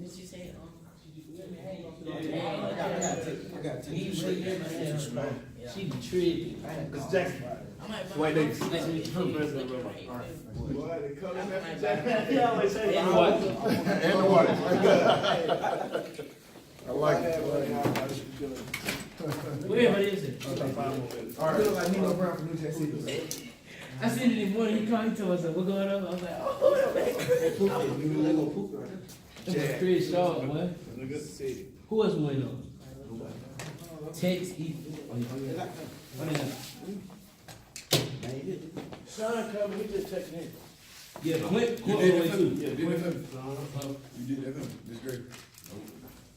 What you say? I got She be tripping. It's Jackson. White Davis. Nice to meet you. Boy, they call him after Jackson. He always say And what? And the water. I like it. Where is it? All right. Like Nino Brown from New Jack City. I seen it in the morning. He called. He told us, "What's going on?" I was like, "Oh, that's pretty sharp, boy." Who else went on? Text. Sean coming, he just checking in. Yeah, Clint. You did it too. You did it You did it It's great.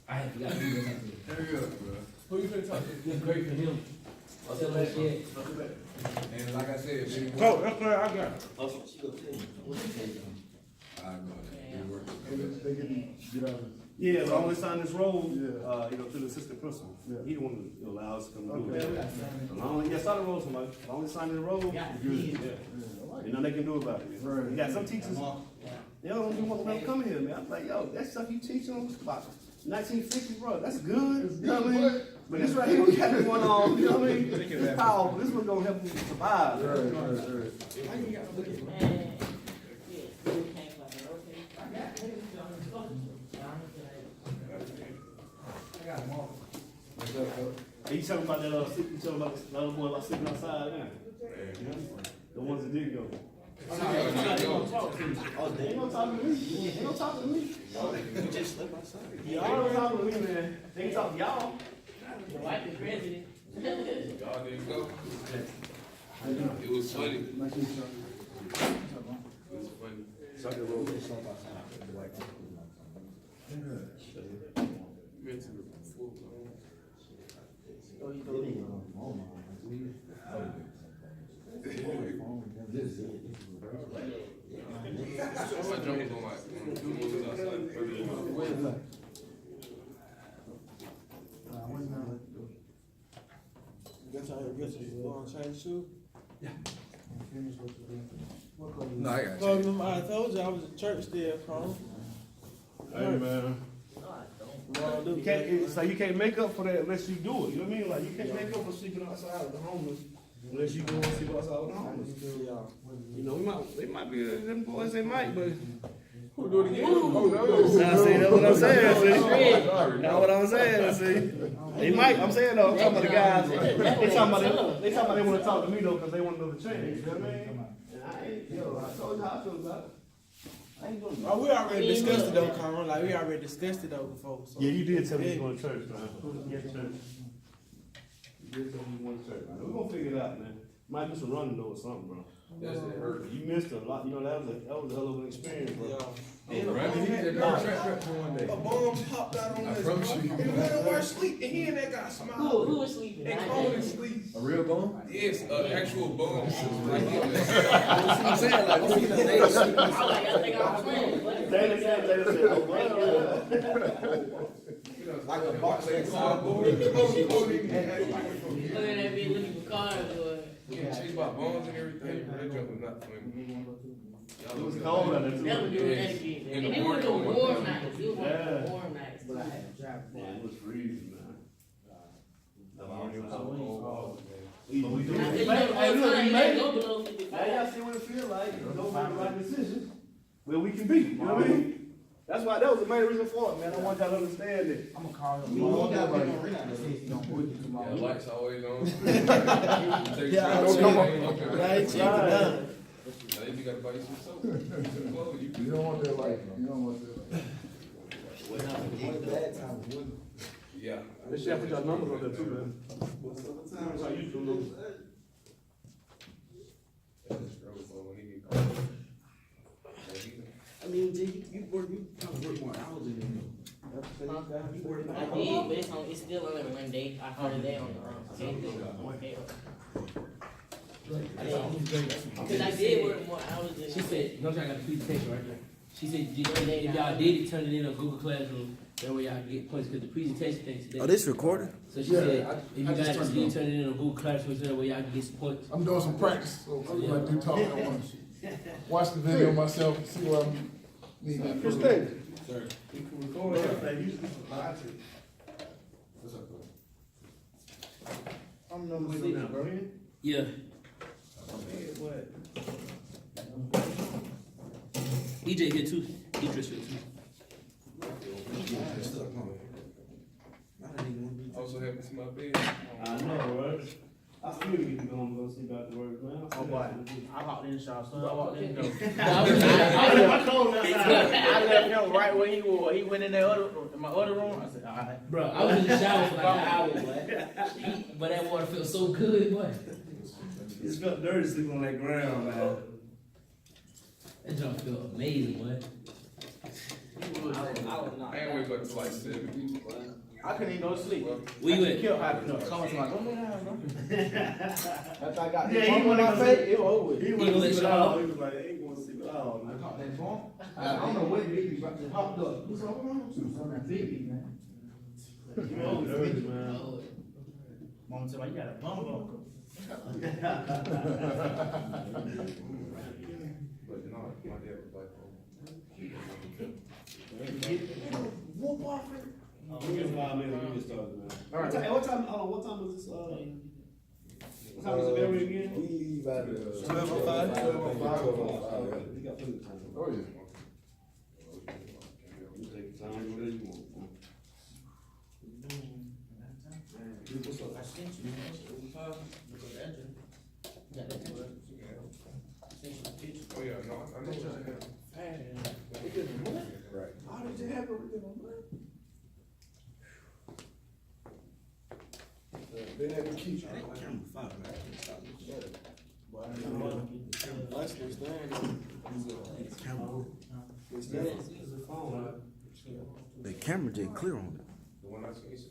I had forgot to do that. Very good, bro. Who you finna talk to? It's great for him. I'll tell that shit. And like I said, baby, Oh, that's what I got. I go. It works. They get out of Yeah, so I only signed this role, Yeah. to the assistant principal. Yeah. He the one that allows us to come do Okay. it. So I only, started role, somebody, I only signed the role, good. You know, they can do about it. Right. You got some teachers, they don't even want to come here, man. I'm like, yo, that stuff you teach them about 1950s, bro, that's good. You know what I mean? But this right here, we got this one on, you know what I mean? It's powerful, this one gonna help them survive. Hey, you talking about that, you talking about the other boy about sitting outside, man? The ones that did go. Ain't no talking to me. Ain't no talking to me. Y'all don't talk to me, man. They can talk to y'all. The wife is president. Y'all didn't go. It was funny. It was funny. Went to the full blown. My drum was on like 2 moves outside. No, I got Well, you. remember I told you I was at church there, Carl. Hey, man. You can't, so you can't make up for that unless you do it. You know what I mean? Like, you can't make up for sleeping outside with the homeless unless you go and sleep outside with the homeless. You know, they might be, them boys, they might, but. Who do it again? Nah, see, that's what I'm saying, see? That's what I'm saying, see? They might, I'm saying though, I'm talking about the guys, they talking about they wanna talk to me though, cause they wanna know the change, you know what I mean? And I ain't, I told you how I feel about it. I ain't gonna. Oh, we already discussed it though, Carl. Like we already discussed it though before. So. Yeah, you did tell me you going to church, man. Yeah, church. You did tell me you going to church, man. We're gonna figure it out, man. Might do some running though or something, bro. That's it hurt. You missed a lot, you know, that was a hell of an experience, bro. And Right? He said, "Go track for one day." a bomb popped out on I us. promise you. And went over sleep, and he and that guy smiled. Who was sleeping? And Conan sleep. A real bone? Yes, actual bone. I'm saying like, this is the day. I was like, I think I was playing. Taylor said, oh, well, Like a box of cardboard. Look at that bitch looking for cars, boy. Yeah, chased by bones and everything. That jump was not funny. it was cold out there too. That was doing that again. And it was a warm night. It was Yeah. a warm night. It was freezing, man. You know, all the time, you ain't go below Now 55. y'all see what it feel like, you don't make the right decisions, where we can be, you know what I mean? That's why, that was the main reason for it, man, I want y'all to understand it. I'm gonna call him. He got big on Renata since he don't put it tomorrow. Yeah, lights always on. Yeah, I don't come on. Right, check it out. Now you gotta buy you some soap. Some clothes. You don't want that life. You don't want that life. Bad time. Yeah. They should put y'all numbers on there too, man. That's how you do lose. That's a struggle for when he get caught. I mean, Jay, you probably work more hours than him. You work more I hours. did, but it's still only one day. I heard that on the Because I did work more hours than She said, no, I got the presentation right there. She said, if y'all did it, turn it in on Google Classroom, that way y'all can get points, because the presentation thing today. Oh, this recorded? So she Yeah, said, if you I just guys turned it did on. turn it in on Google Classroom, so that way y'all can get some points. I'm doing some practice, so I'm gonna do talking. I want to watch the video myself and see what I'm needing. Christine. Sir. You can record they used to lie to you. What's up, bro? I'm number 6, bro. Yeah. What? EJ here too. Idris here too. Also happened to my bed. I know, bro. I still get to go and go see about the work, man. Oh boy, I hopped in the shop, so I walked in the door. I left my clothes outside. I left him right where he was. He went in the other room, in my other room. I said, all right. Bro, I was in the shower for like an hour, boy. But that water felt so good, boy. It felt dirty sleeping on that ground, man. That junk felt amazing, boy. I was not. I ain't wake up till like 7. I couldn't even go to sleep. Where you at? Killed hopping up. Someone was like, go lay down, bro. After I got Yeah, the he phone in my wasn't face, it was over with. He wouldn't sleep at all. He was like, I ain't gonna sleep at all, I man. caught that phone. I don't know what it is, but it popped up. He said, "What wrong with you?" So I'm baby, man. You always dirty, man. Mom said, well, you got a bum bum. But no, my dad was like, Whoop off it. We get 5 minutes, we get started, man. All right. What time was this, what time was the berry again? We leave at 12:05? 12:05. You got plenty of time. Oh, yeah. You take your time, whatever you want. What's up? I sent you. Look at that. Got that too. Sent you the picture. oh yeah, no, I know. Right. How did you have everything on that? They never keep you. The camera just clear on it. The one I see, it's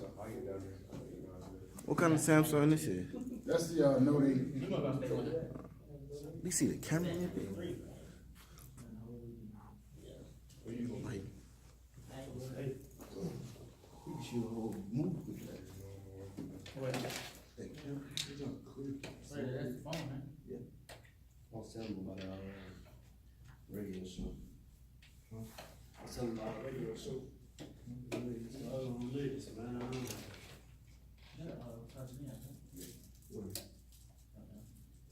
a higher down there. What kind of Samsung this is? That's the, Note 8. You know about that. You see the camera in it? Like, you can shoot a whole movie with that. Well, That camera, it's not clear. that's the phone, man. I'll tell them about our radio show. I'll tell them about our radio show.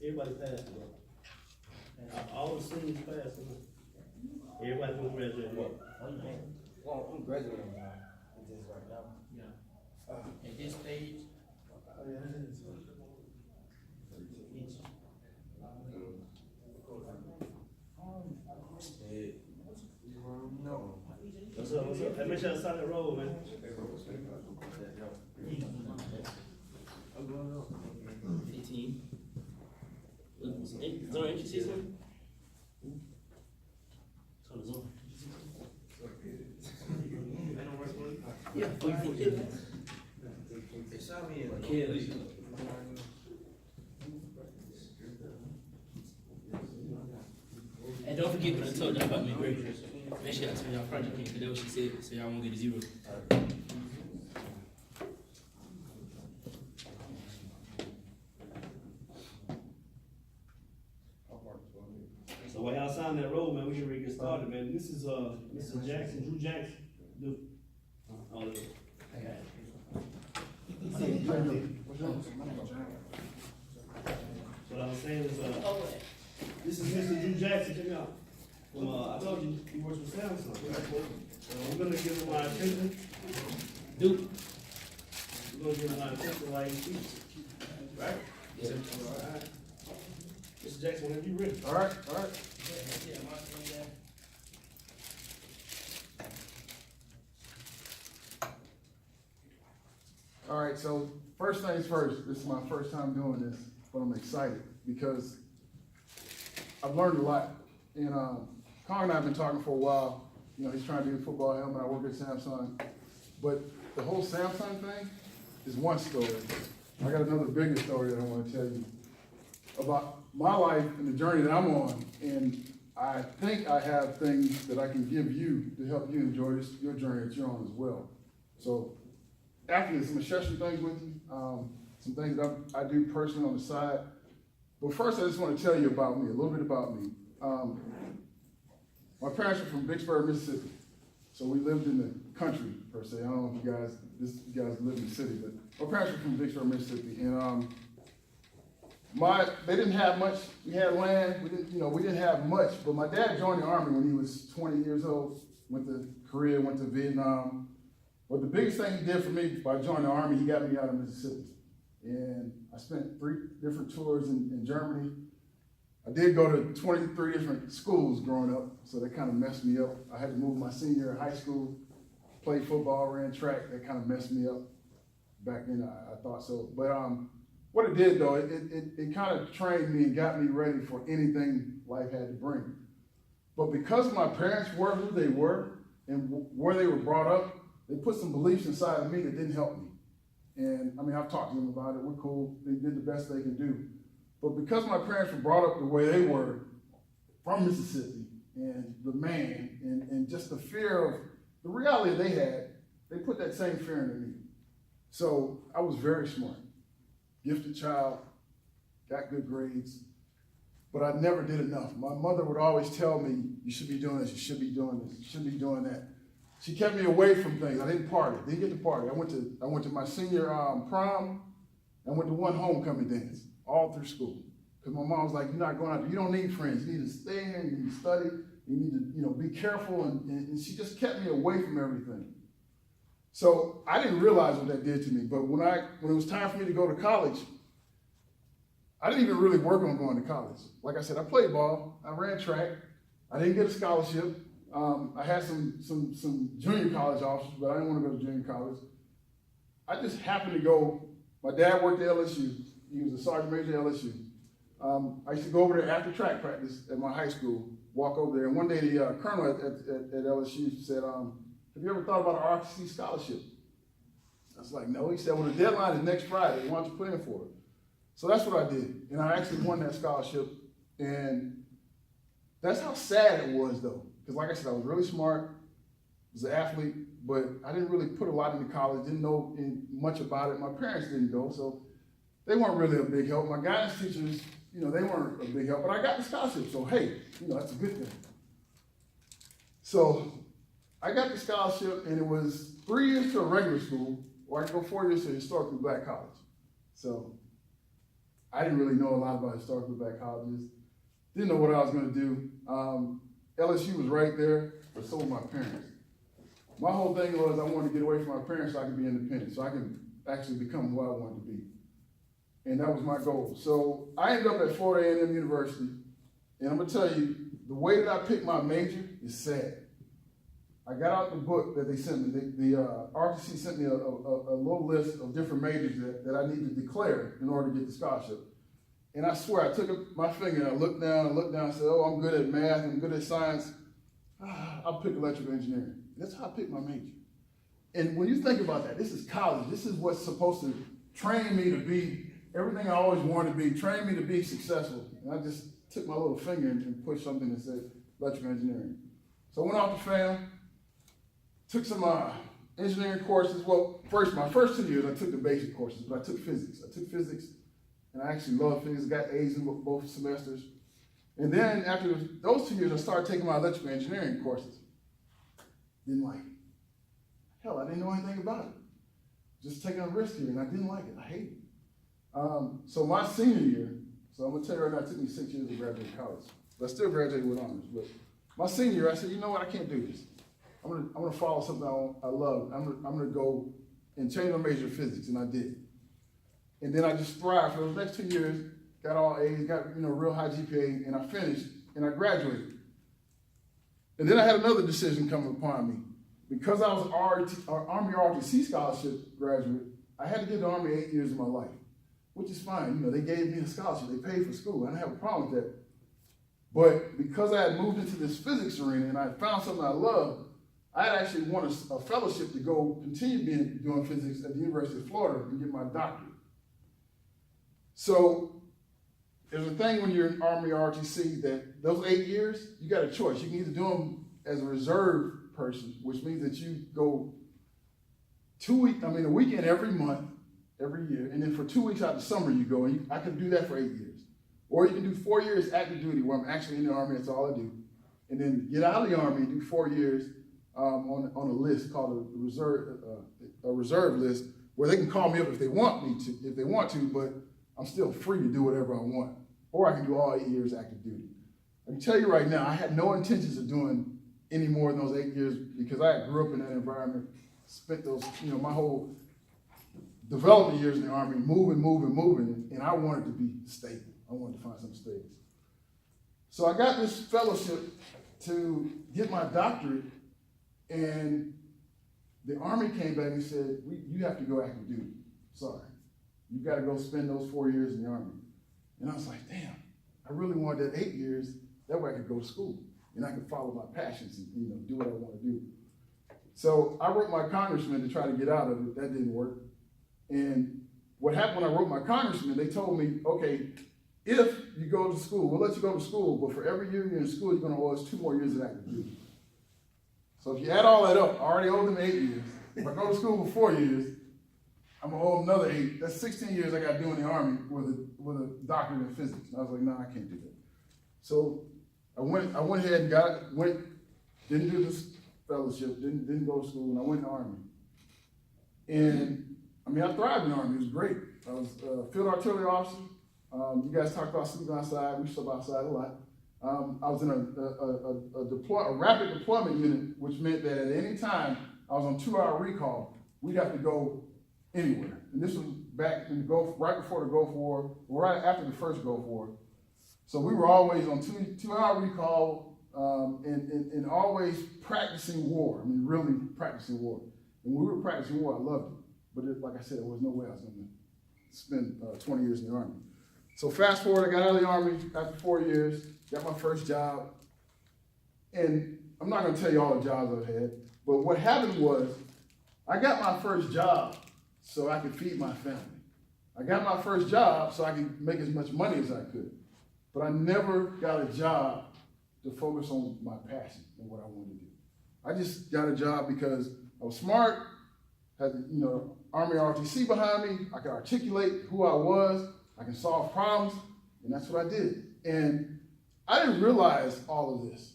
Everybody passed it, bro. All the seniors passed it. Everybody gonna graduate. Well, I'm graduating now. Just right now. Yeah. At this stage. No. What's up, what's up? Hey, make sure I sign that roll, man. 15. Sorry, you see something? Turn this on. Yeah, 44. They shot me in. Kelly. And don't forget when I told y'all about me, great. Make sure y'all turn y'all project in, because that's what she said, so y'all won't get a 0. So while y'all sign that roll, man, we can ready to get started, man. This is Mr. Jackson, Drew Jackson. All of it. I got it. What I'm saying is, this is Mr. Drew Jackson, check it out. I told you, he works with Samsung. I'm gonna give him my attention. Duke. We're gonna give him my attention like he speaks. Right? Yeah. All right. Mr. Jackson, whenever you ready. All right, all right. All right, so first things first, this is my first time doing this, but I'm excited because I've learned a lot. And Connor and I have been talking for a while. You know, he's trying to do a football helmet. I work at Samsung. But the whole Samsung thing is one story. I got another bigger story that I want to tell you about my life and the journey that I'm on. And I think I have things that I can give you to help you enjoy your journey that you're on as well. So after this, I'm gonna share some things with you, some things that I do personally on the side. But first, I just want to tell you about me, a little bit about me. My parents are from Vicksburg, Mississippi. So we lived in the country, per se. I don't know if you guys live in the city, but my parents were from Vicksburg, Mississippi. And they didn't have much. We had land. We didn't have much. But my dad joined the Army when he was 20 years old. Went to Korea, went to Vietnam. But the biggest thing he did for me by joining the Army, he got me out of Mississippi. And I spent 3 different tours in Germany. I did go to 23 different schools growing up, so that kind of messed me up. I had to move my senior year of high school, played football, ran track. That kind of messed me up. Back then, I thought so. But what it did, though, it kind of trained me and got me ready for anything life had to bring. But because my parents were who they were and where they were brought up, they put some beliefs inside of me that didn't help me. And I mean, I've talked to them about it. We're cool. They did the best they can do. But because my parents were brought up the way they were from Mississippi, and the man, and just the fear of the reality they had, they put that same fear into me. So I was very smart, gifted child, got good grades, but I never did enough. My mother would always tell me, you should be doing this, you should be doing this, you should be doing that. She kept me away from things. I didn't party, didn't get to party. I went to my senior prom, I went to one homecoming dance, all through school. Because my mom was like, you're not going out there, you don't need friends, you need to stay here, you need to study, you need to be careful, and she just kept me away from everything. So I didn't realize what that did to me, but when it was time for me to go to college, I didn't even really work on going to college. Like I said, I played ball, I ran track, I didn't get a scholarship. I had some junior college offers, but I didn't want to go to junior college. I just happened to go. My dad worked at LSU. He was a sergeant major at LSU. I used to go over there after track practice at my high school, walk over there. And one day the colonel at LSU said, have you ever thought about an ROTC scholarship? I was like, no. He said, well, the deadline is next Friday. Why don't you put in for it? So that's what I did. And I actually won that scholarship. And that's how sad it was, though. Because like I said, I was really smart, was an athlete, but I didn't really put a lot into college, didn't know much about it. My parents didn't go, so they weren't really a big help. My guidance teachers, they weren't a big help, but I got the scholarship, so hey, that's a good thing. So I got the scholarship, and it was 3 years to a regular school, or I could go 4 years to a historically black college. So I didn't really know a lot about historically black colleges, didn't know what I was going to do. LSU was right there, but so were my parents. My whole thing was I wanted to get away from my parents so I could be independent, so I could actually become who I wanted to be. And that was my goal. So I ended up at Florida A&M University, and I'm gonna tell you, the way that I picked my major is sad. I got out the book that they sent me. The ROTC sent me a little list of different majors that I need to declare in order to get the scholarship. And I swear, I took my finger and I looked down and said, oh, I'm good at math, I'm good at science. I'll pick electrical engineering. That's how I picked my major. And when you think about that, this is college. This is what's supposed to train me to be everything I always wanted to be, train me to be successful. And I just took my little finger and pushed something that said electrical engineering. So I went off to FAM, took some engineering courses. Well, my first 2 years, I took the basic courses, but I took physics. And I actually loved physics, got A's in both semesters. And then after those 2 years, I started taking my electrical engineering courses. Didn't like it. Hell, I didn't know anything about it. Just taking a risk here, and I didn't like it. I hated it. So my senior year, so I'm gonna tell you right now, it took me 6 years to graduate college. But I still graduated with honors. But my senior year, I said, you know what, I can't do this. I'm gonna follow something I love. I'm gonna go and change my major to physics, and I did. And then I just thrived for the next 2 years, got all A's, got real high GPA, and I finished, and I graduated. And then I had another decision come upon me. Because I was an Army ROTC scholarship graduate, I had to give the Army 8 years of my life, which is fine. They gave me a scholarship, they paid for school. I didn't have a problem with that. But because I had moved into this physics arena and I found something I loved, I had actually won a fellowship to go continue doing physics at the University of Florida and get my doctorate. So there's a thing when you're in Army ROTC that those 8 years, you got a choice. You can either do them as a reserve person, which means that you go a weekend every month, every year, and then for 2 weeks out of the summer you go, and I could do that for 8 years. Or you can do 4 years active duty where I'm actually in the Army, that's all I do. And then get out of the Army and do 4 years on a list called a reserve list, where they can call me up if they want to, but I'm still free to do whatever I want. Or I can do all 8 years active duty. I can tell you right now, I had no intentions of doing any more than those 8 years because I grew up in that environment, spent those, my whole development years in the Army, moving, and I wanted to be stable. I wanted to find something stable. So I got this fellowship to get my doctorate, and the Army came back and said, you have to go active duty. Sorry. You got to go spend those 4 years in the Army. And I was like, damn, I really wanted that 8 years. That way I could go to school and I could follow my passions and do what I want to do. So I wrote my congressman to try to get out of it. That didn't work. And what happened when I wrote my congressman, they told me, okay, if you go to school, we'll let you go to school, but for every year you're in school, you're going to owe us 2 more years of active duty. So if you add all that up, I already owe them 8 years. If I go to school for 4 years, I'm going to owe them another 8. That's 16 years I got to do in the Army with a doctorate in physics. And I was like, no, I can't do that. So I went ahead and didn't do this fellowship, didn't go to school, and I went in the Army. And I mean, I thrived in the Army. It was great. I was a field artillery officer. You guys talked about sleeping outside. We slept outside a lot. I was in a rapid deployment unit, which meant that at any time I was on 2-hour recall, we'd have to go anywhere. And this was back in the Gulf, right before the Gulf War, right after the first Gulf War. So we were always on 2-hour recall and always practicing war. I mean, really practicing war. And when we were practicing war, I loved it. But like I said, there was no way I was going to spend 20 years in the Army. So fast forward, I got out of the Army after 4 years, got my first job. And I'm not going to tell you all the jobs I've had, but what happened was I got my first job so I could feed my family. I got my first job so I could make as much money as I could. But I never got a job to focus on my passion and what I wanted to do. I just got a job because I was smart, had Army ROTC behind me, I could articulate who I was, I can solve problems, and that's what I did. And I didn't realize all of this.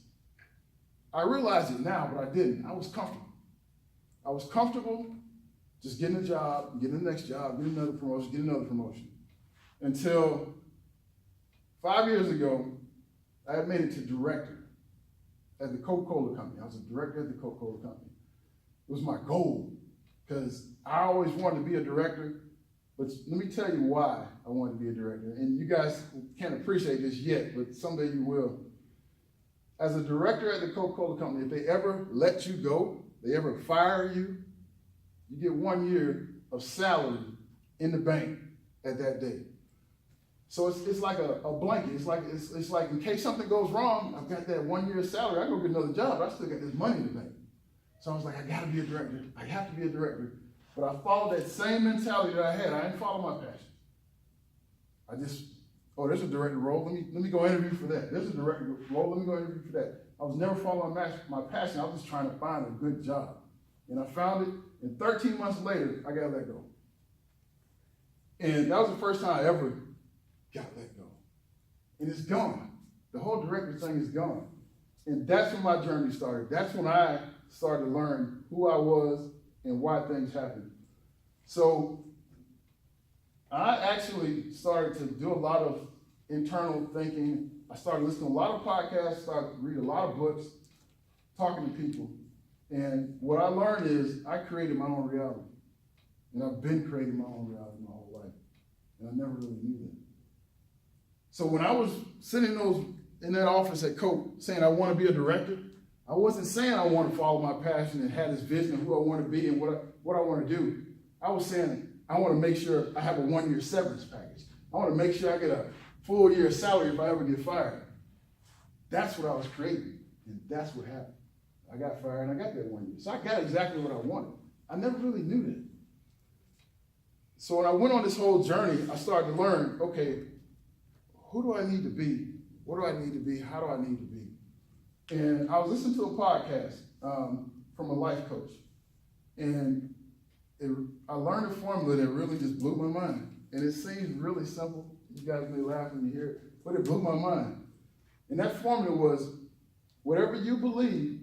I realize it now, but I didn't. I was comfortable. I was comfortable just getting a job, getting the next job, getting another promotion. Until 5 years ago, I had made it to director at the Coca-Cola company. I was a director at the Coca-Cola company. It was my goal because I always wanted to be a director, but let me tell you why I wanted to be a director. And you guys can't appreciate this yet, but someday you will. As a director at the Coca-Cola company, if they ever let you go, they ever fire you, you get 1 year of salary in the bank at that day. So it's like a blanket. It's like in case something goes wrong, I've got that 1 year salary. I go get another job. I still got this money in the bank. So I was like, I got to be a director. I have to be a director. But I followed that same mentality that I had. I didn't follow my passion. I just, there's a director role. Let me go interview for that. There's a director role. Let me go interview for that. I was never following my passion. I was just trying to find a good job. And I found it. And 13 months later, I got let go. And that was the first time I ever got let go. And it's gone. The whole director thing is gone. And that's when my journey started. That's when I started to learn who I was and why things happened. So I actually started to do a lot of internal thinking. I started listening to a lot of podcasts, started to read a lot of books, talking to people. And what I learned is I created my own reality. And I've been creating my own reality my whole life. And I never really knew that. So when I was sitting in that office at Coke saying I want to be a director, I wasn't saying I want to follow my passion and have this vision of who I want to be and what I want to do. I was saying I want to make sure I have a 1 year severance package. I want to make sure I get a full year salary if I ever get fired. That's what I was creating, and that's what happened. I got fired and I got that 1 year. So I got exactly what I wanted. I never really knew that. So when I went on this whole journey, I started to learn, okay, who do I need to be? What do I need to be? How do I need to be? And I was listening to a podcast from a life coach. And I learned a formula that really just blew my mind. And it seems really simple. You guys may laugh when you hear it, but it blew my mind. And that formula was, whatever you believe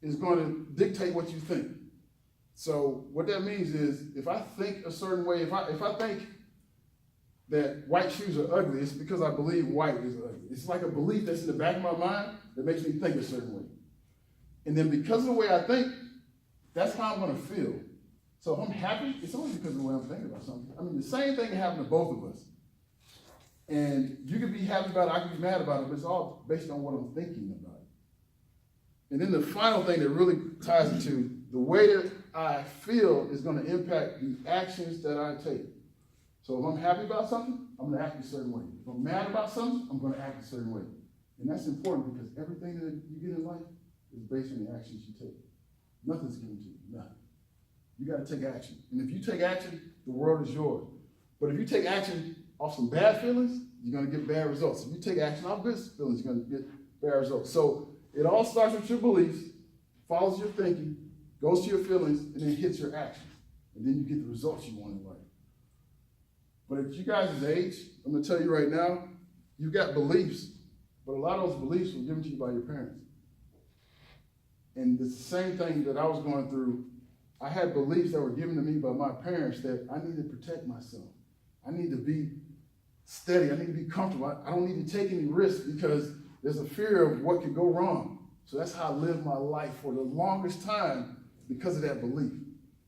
is going to dictate what you think. So what that means is, if I think a certain way, if I think that white shoes are ugly, it's because I believe white is ugly. It's like a belief that's in the back of my mind that makes me think a certain way. And then because of the way I think, that's how I'm going to feel. So if I'm happy, it's only because of the way I'm thinking about something. I mean, the same thing happened to both of us. And you can be happy about it, I can be mad about it, but it's all based on what I'm thinking about it. And then the final thing that really ties into the way that I feel is going to impact the actions that I take. So if I'm happy about something, I'm going to act a certain way. If I'm mad about something, I'm going to act a certain way. And that's important because everything that you get in life is based on the actions you take. Nothing's given to you, nothing. You got to take action. And if you take action, the world is yours. But if you take action off some bad feelings, you're going to get bad results. If you take action off good feelings, you're going to get bad results. So it all starts with your beliefs, follows your thinking, goes to your feelings, and then hits your actions. And then you get the results you want in life. But at you guys' age, I'm going to tell you right now, you've got beliefs, but a lot of those beliefs were given to you by your parents. And the same thing that I was going through, I had beliefs that were given to me by my parents that I need to protect myself. I need to be steady. I need to be comfortable. I don't need to take any risks because there's a fear of what could go wrong. So that's how I lived my life for the longest time because of that belief.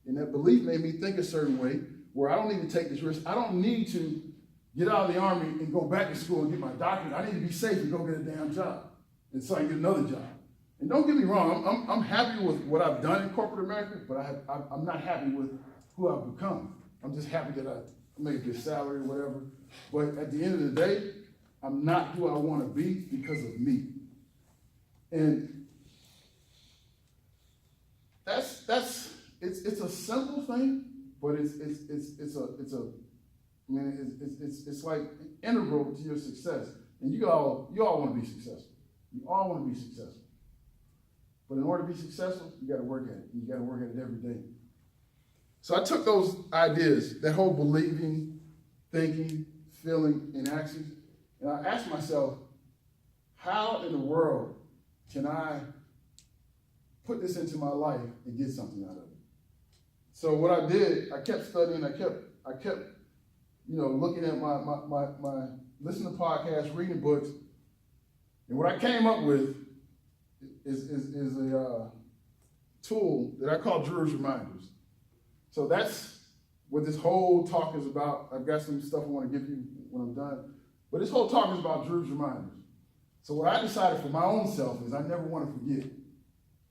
And that belief made me think a certain way where I don't need to take this risk. I don't need to get out of the Army and go back to school and get my doctorate. I need to be safe and go get a damn job. And so I can get another job. And don't get me wrong, I'm happy with what I've done in corporate America, but I'm not happy with who I've become. I'm just happy that I make a good salary or whatever. But at the end of the day, I'm not who I want to be because of me. And it's a simple thing, but it's like integral to your success. And you all want to be successful. You all want to be successful. But in order to be successful, you got to work at it. You got to work at it every day. So I took those ideas, that whole believing, thinking, feeling, and action, and I asked myself, how in the world can I put this into my life and get something out of it? So what I did, I kept studying, I kept looking at my listening to podcasts, reading books, and what I came up with is a tool that I call Drew's Reminders. So that's what this whole talk is about. I've got some stuff I want to give you when I'm done. But this whole talk is about Drew's Reminders. So what I decided for my own self is I never want to forget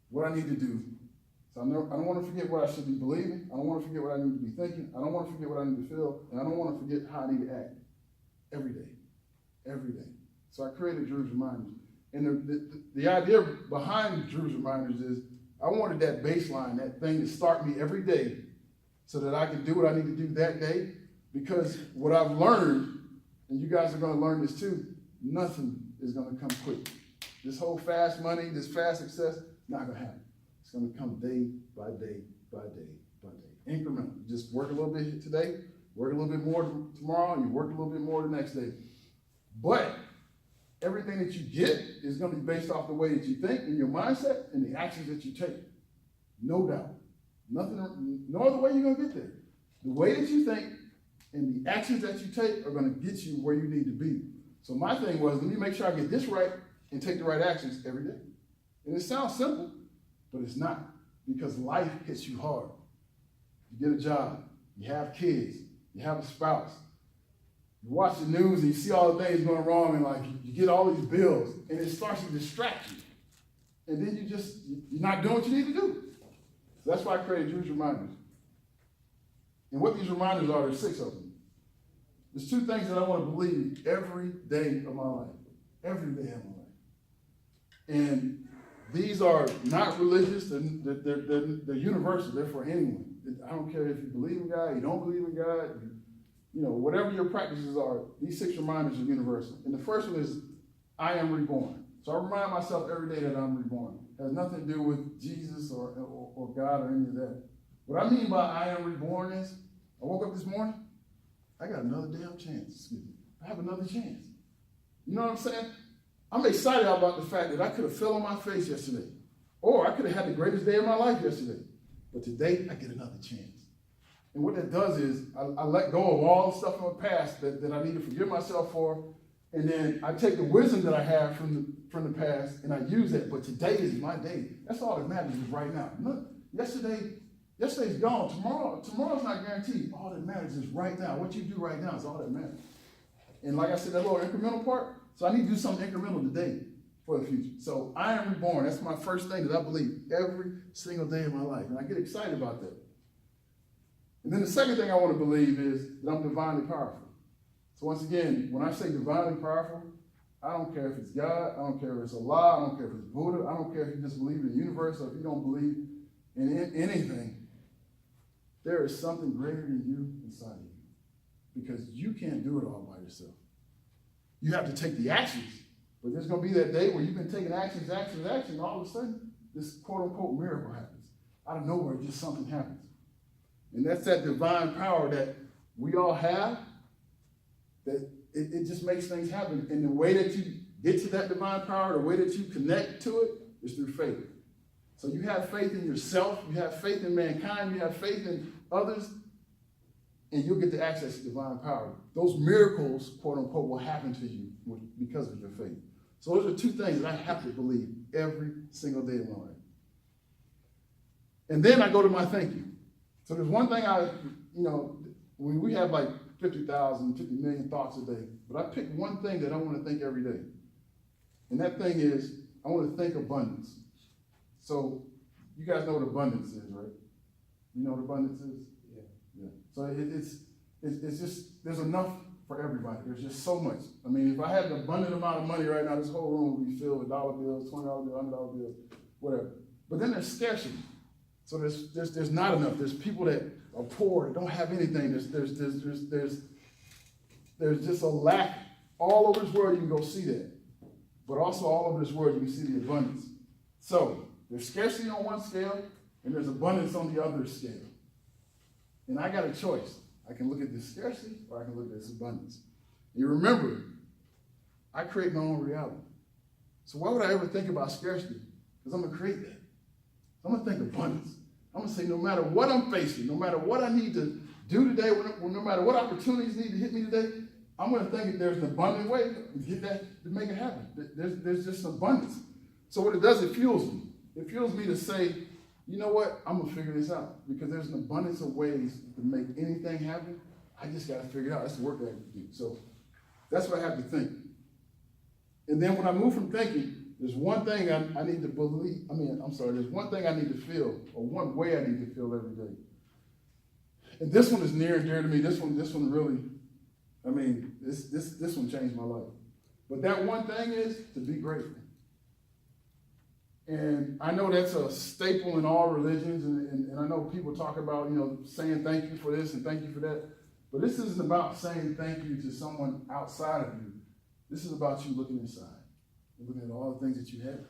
what I need to do. So I don't want to forget what I should be believing. I don't want to forget what I need to be thinking. I don't want to forget what I need to feel. And I don't want to forget how I need to act every day. Every day. So I created Drew's Reminders. And the idea behind Drew's Reminders is I wanted that baseline, that thing to start me every day so that I can do what I need to do that day. Because what I've learned, and you guys are going to learn this too, nothing is going to come quick. This whole fast money, this fast success, not going to happen. It's going to come day by day by day by day. Incremental. You just work a little bit today, work a little bit more tomorrow, and you work a little bit more the next day. But everything that you get is going to be based off the way that you think and your mindset and the actions that you take. No doubt. No other way you're going to get there. The way that you think and the actions that you take are going to get you where you need to be. So my thing was, let me make sure I get this right and take the right actions every day. And it sounds simple, but it's not, because life hits you hard. You get a job, you have kids, you have a spouse, you watch the news and you see all the things going wrong, and like you get all these bills, and it starts to distract you. And then you're not doing what you need to do. So that's why I created Drew's Reminders. And what these reminders are, there's 6 of them. There's 2 things that I want to believe every day of my life. Every day of my life. And these are not religious, they're universal, they're for anyone. I don't care if you believe in God, you don't believe in God, whatever your practices are, these 6 reminders are universal. And the first one is, I am reborn. So I remind myself every day that I'm reborn. It has nothing to do with Jesus or God or any of that. What I mean by I am reborn is, I woke up this morning, I got another damn chance. I have another chance. You know what I'm saying? I'm excited about the fact that I could have fell on my face yesterday. Or I could have had the greatest day of my life yesterday. But today, I get another chance. And what that does is, I let go of all the stuff in my past that I need to forgive myself for. And then I take the wisdom that I have from the past and I use that. But today is my day. That's all that matters is right now. Look, yesterday's gone. Tomorrow's not guaranteed. All that matters is right now. What you do right now is all that matters. And like I said, that little incremental part, so I need to do something incremental today for the future. So I am reborn. That's my first thing that I believe every single day of my life. And I get excited about that. And then the second thing I want to believe is that I'm divinely powerful. So once again, when I say divinely powerful, I don't care if it's God, I don't care if it's Allah, I don't care if it's Buddha, I don't care if you just believe in the universe or if you don't believe in anything. There is something greater than you inside of you. Because you can't do it all by yourself. You have to take the actions. But there's going to be that day where you've been taking actions, and all of a sudden, this quote-unquote miracle happens. Out of nowhere, just something happens. And that's that divine power that we all have, that it just makes things happen. And the way that you get to that divine power, the way that you connect to it, is through faith. So you have faith in yourself, you have faith in mankind, you have faith in others, and you'll get to access divine power. Those miracles, quote unquote, will happen to you because of your faith. So those are two things that I have to believe every single day of my life. And then I go to my thank you. So there's one thing when we have like 50,000, 50 million thoughts a day, but I pick one thing that I want to think every day. And that thing is, I want to think abundance. So you guys know what abundance is, right? You know what abundance is? Yeah. So it's just, there's enough for everybody. There's just so much. I mean, if I had an abundant amount of money right now, this whole room would be filled with dollar bills, $20 bills, $100 bills, whatever. But then there's scarcity. So there's not enough. There's people that are poor, that don't have anything. There's just a lack. All over this world you can go see that. But also all over this world you can see the abundance. So there's scarcity on one scale, and there's abundance on the other scale. And I got a choice. I can look at this scarcity, or I can look at this abundance. You remember, I create my own reality. So why would I ever think about scarcity? Because I'm going to create that. I'm going to think abundance. I'm going to say no matter what I'm facing, no matter what I need to do today, no matter what opportunities need to hit me today, I'm going to think that there's an abundant way to get that, to make it happen. There's just abundance. So what it does, it fuels me. It fuels me to say, you know what, I'm going to figure this out. Because there's an abundance of ways to make anything happen. I just got to figure it out. That's the work that I have to do. So that's what I have to think. And then when I move from thinking, there's one thing I need to believe, there's one thing I need to feel, or one way I need to feel every day. And this one is near and dear to me. This one really, this one changed my life. But that one thing is to be grateful. And I know that's a staple in all religions, and I know people talk about, saying thank you for this and thank you for that. But this isn't about saying thank you to someone outside of you. This is about you looking inside. Looking at all the things that you have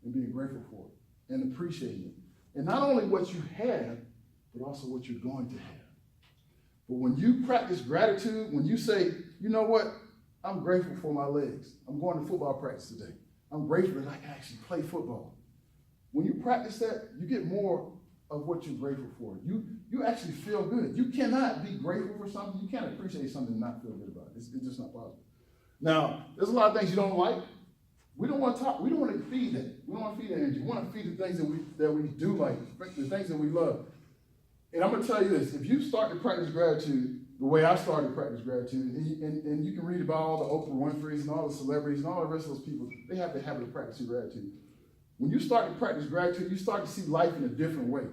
and being grateful for it and appreciating it. And not only what you have, but also what you're going to have. But when you practice gratitude, when you say, you know what, I'm grateful for my legs. I'm going to football practice today. I'm grateful that I can actually play football. When you practice that, you get more of what you're grateful for. You actually feel good. You cannot be grateful for something. You can't appreciate something and not feel good about it. It's just not possible. Now, there's a lot of things you don't like. We don't want to feed that. We don't want to feed that energy. We want to feed the things that we do like, the things that we love. And I'm going to tell you this, if you start to practice gratitude the way I started to practice gratitude, and you can read about all the Oprah Winfrey's and all the celebrities and all the rest of those people, they have the habit of practicing gratitude. When you start to practice gratitude, you start to see life in a different way.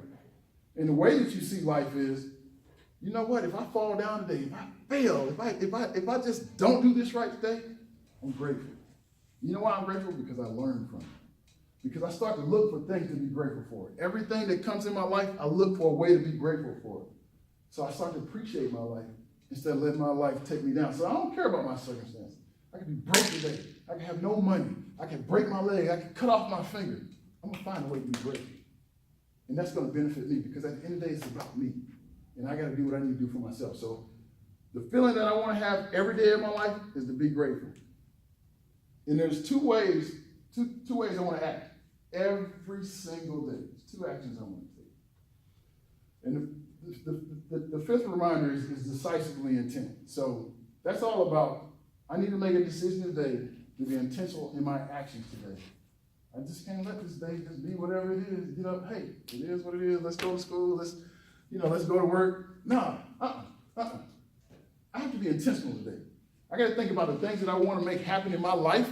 And the way that you see life is, you know what, if I fall down today, if I fail, if I just don't do this right today, I'm grateful. You know why I'm grateful? Because I learned from it. Because I start to look for things to be grateful for. Everything that comes in my life, I look for a way to be grateful for it. So I start to appreciate my life instead of letting my life take me down. So I don't care about my circumstances. I can be broke today. I can have no money. I can break my leg. I can cut off my finger. I'm going to find a way to be grateful. And that's going to benefit me because at the end of the day, it's about me. And I got to do what I need to do for myself. So the feeling that I want to have every day of my life is to be grateful. And there's two ways I want to act. Every single day. There's 2 actions I want to take. And the fifth reminder is decisively intent. So that's all about, I need to make a decision today to be intentional in my actions today. I just can't let this day just be whatever it is. Get up, hey, it is what it is. Let's go to school. Let's go to work. No, I have to be intentional today. I got to think about the things that I want to make happen in my life,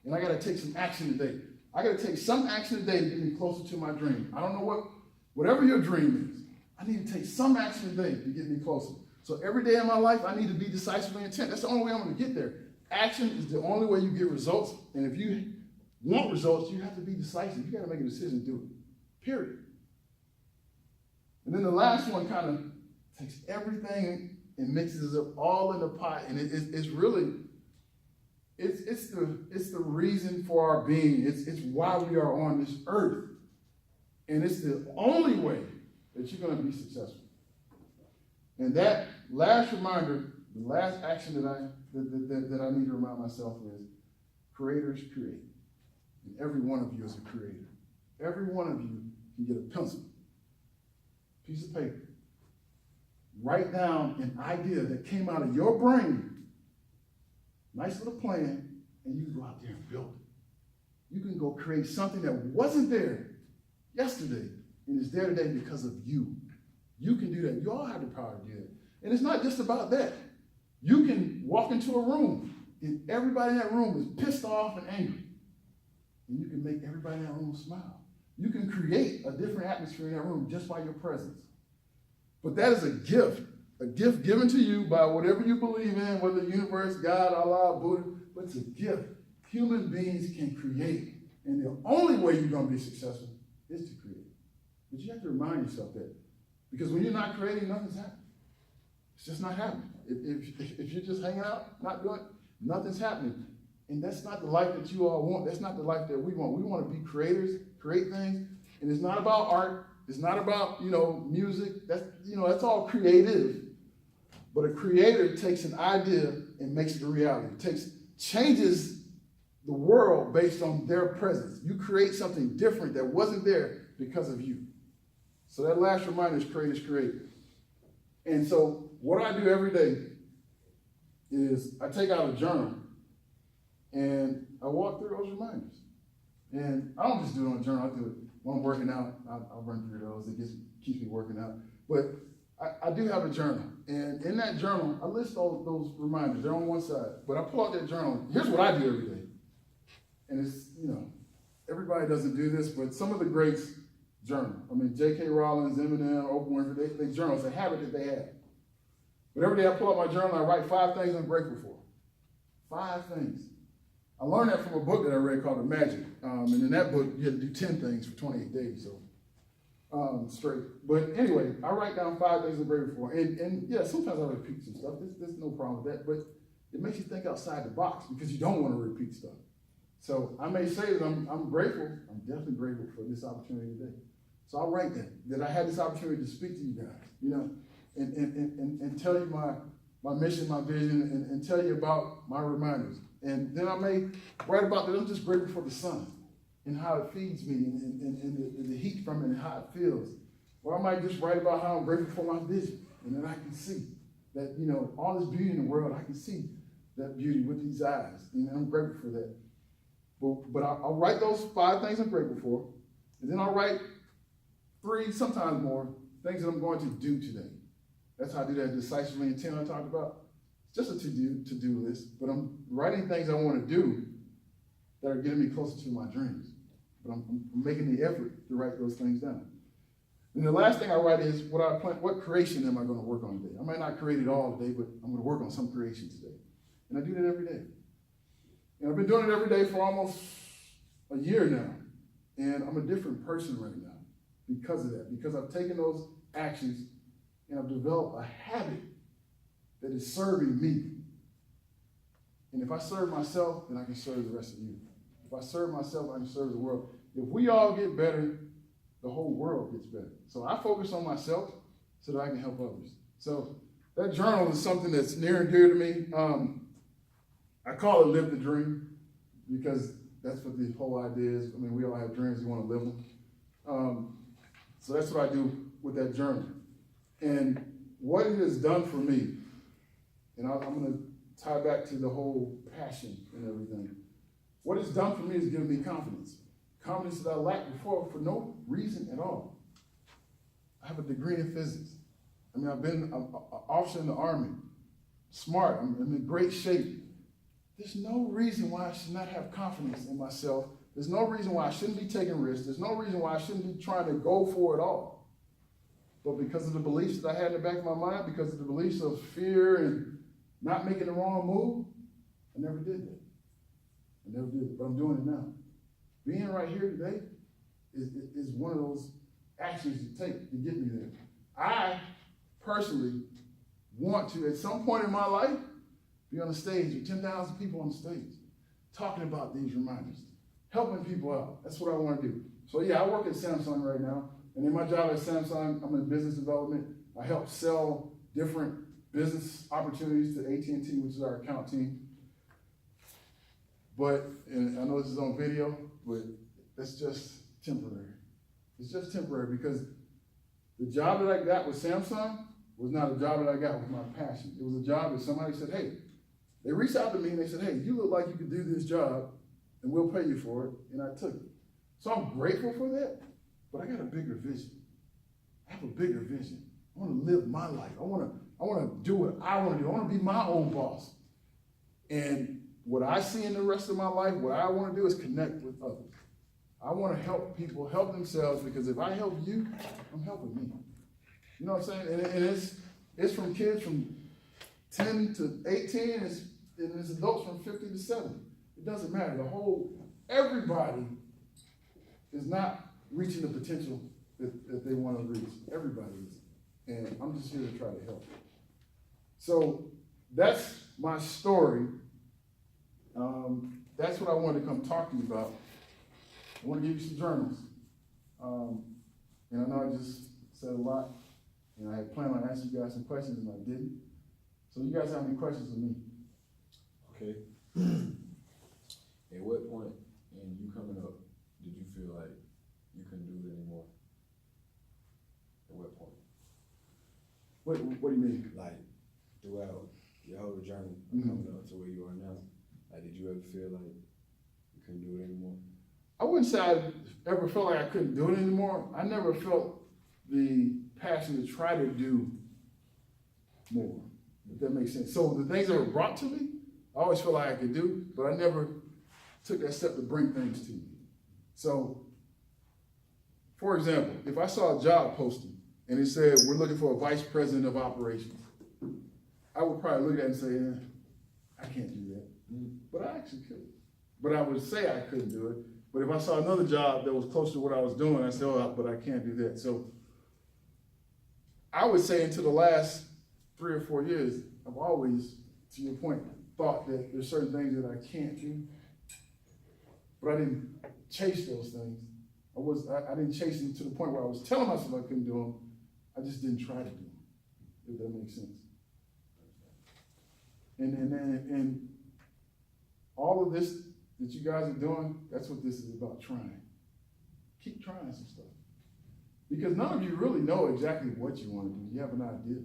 and I got to take some action today. I got to take some action today to get me closer to my dream. I don't know whatever your dream is, I need to take some action today to get me closer. So every day in my life, I need to be decisively intent. That's the only way I'm going to get there. Action is the only way you get results, and if you want results, you have to be decisive. You got to make a decision to do it, period. And then the last one kind of takes everything and mixes it up all in the pot, and it's really, it's the reason for our being. It's why we are on this earth, and it's the only way that you're going to be successful. And that last reminder, the last action that I need to remind myself is, creators create. And every one of you is a creator. Every one of you can get a pencil, piece of paper, write down an idea that came out of your brain, nice little plan, and you can go out there and build it. You can go create something that wasn't there yesterday and is there today because of you. You can do that. You all have the power to do that. And it's not just about that. You can walk into a room and everybody in that room is pissed off and angry. And you can make everybody in that room smile. You can create a different atmosphere in that room just by your presence. But that is a gift given to you by whatever you believe in, whether the universe, God, Allah, Buddha, but it's a gift. Human beings can create. And the only way you're going to be successful is to create. But you have to remind yourself that. Because when you're not creating, nothing's happening. It's just not happening. If you're just hanging out, not doing, nothing's happening. And that's not the life that you all want. That's not the life that we want. We want to be creators, create things. And it's not about art. It's not about, music. That's all creative. But a creator takes an idea and makes it a reality. Changes the world based on their presence. You create something different that wasn't there because of you. So that last reminder is creators create. And so what I do every day is I take out a journal and I walk through those reminders. And I don't just do it on a journal. I do it when I'm working out. I'll run through those. It keeps me working out. But I do have a journal. And in that journal, I list all of those reminders. They're on one side. But I pull out that journal. Here's what I do every day. And it's, everybody doesn't do this, but some of the greats journal. I mean, J.K. Rowling, Eminem, Oprah Winfrey, they journal. It's a habit that they have. But every day I pull out my journal, I write 5 things I'm grateful for. 5 things. I learned that from a book that I read called The Magic. And in that book, you had to do 10 things for 28 days, so straight. But anyway, I write down 5 things I'm grateful for. And yeah, sometimes I repeat some stuff. There's no problem with that. But it makes you think outside the box because you don't want to repeat stuff. So I may say that I'm grateful. I'm definitely grateful for this opportunity today. So I'll write that I had this opportunity to speak to you guys, and tell you my mission, my vision, and tell you about my reminders. And then I may write about that I'm just grateful for the sun and how it feeds me and the heat from it and how it feels. Or I might just write about how I'm grateful for my vision and that I can see that, all this beauty in the world, I can see that beauty with these eyes. And I'm grateful for that. But I'll write those 5 things I'm grateful for. And then I'll write 3, sometimes more, things that I'm going to do today. That's how I do that decisively intent I talked about. It's just a to-do list, but I'm writing things I want to do that are getting me closer to my dreams. But I'm making the effort to write those things down. And the last thing I write is what creation am I going to work on today? I might not create it all today, but I'm going to work on some creation today. And I do that every day. And I've been doing it every day for almost a year now. And I'm a different person right now because of that. Because I've taken those actions and I've developed a habit that is serving me. And if I serve myself, then I can serve the rest of you. If I serve myself, I can serve the world. If we all get better, the whole world gets better. So I focus on myself so that I can help others. So that journal is something that's near and dear to me. I call it Live the Dream because That's what the whole idea is. I mean, we all have dreams, we wanna live them. So that's what I do with that journal. And what it has done for me, and I'm gonna tie back to the whole passion and everything. What it's done for me is given me confidence. Confidence that I lacked before for no reason at all. I have a degree in physics. I mean, I've been an officer in the Army, smart, I'm in great shape. There's no reason why I should not have confidence in myself. There's no reason why I shouldn't be taking risks. There's no reason why I shouldn't be trying to go for it all. But because of the beliefs that I had in the back of my mind, because of the beliefs of fear and not making the wrong move, I never did that. I never did it, but I'm doing it now. Being right here today is one of those actions you take to get me there. I personally want to, at some point in my life, be on the stage with 10,000 people on the stage, talking about these reminders, helping people out. That's what I want to do. So yeah, I work at Samsung right now, and in my job at Samsung, I'm in business development. I help sell different business opportunities to AT&T, which is our account team. But, and I know this is on video, but that's just temporary. It's just temporary because the job that I got with Samsung was not a job that I got with my passion. It was a job that somebody said, hey, they reached out to me and they said, hey, you look like you could do this job and we'll pay you for it. And I took it. So I'm grateful for that, but I got a bigger vision. I have a bigger vision. I want to live my life. I want to do what I want to do. I want to be my own boss. And what I see in the rest of my life, what I want to do is connect with others. I want to help people help themselves, because if I help you, I'm helping me. You know what I'm saying? And it's from kids from 10 to 18, and it's adults from 50 to 70. It doesn't matter. Everybody is not reaching the potential that they want to reach. Everybody is. And I'm just here to try to help. So that's my story. That's what I wanted to come talk to you about. I want to give you some journals. And I know I just said a lot, and I had planned on asking you guys some questions, and I didn't. So you guys have any questions for me? Okay. At what point in you coming up did you feel like you couldn't do it anymore? At what point? What do you mean? Like throughout your whole journey Mhm. coming up to where you are now? Like, did you ever feel like you couldn't do it anymore? I wouldn't say I ever felt like I couldn't do it anymore. I never felt the passion to try to do more, if that makes sense. So the things that were brought to me, I always felt like I could do, but I never took that step to bring things to me. So, for example, if I saw a job posting and it said, we're looking for a vice president of operations, I would probably look at it and say, I can't do that. But I actually could. But I would say I couldn't do it. But if I saw another job that was close to what I was doing, I said, oh, but I can't do that. So I would say into the last 3 or 4 years, I've always, to your point, thought that there's certain things that I can't do. But I didn't chase those things. I didn't chase them to the point where I was telling myself I couldn't do them. I just didn't try to do them, if that makes sense. And all of this that you guys are doing, that's what this is about, trying. Keep trying some stuff. Because none of you really know exactly what you want to do. You have an idea.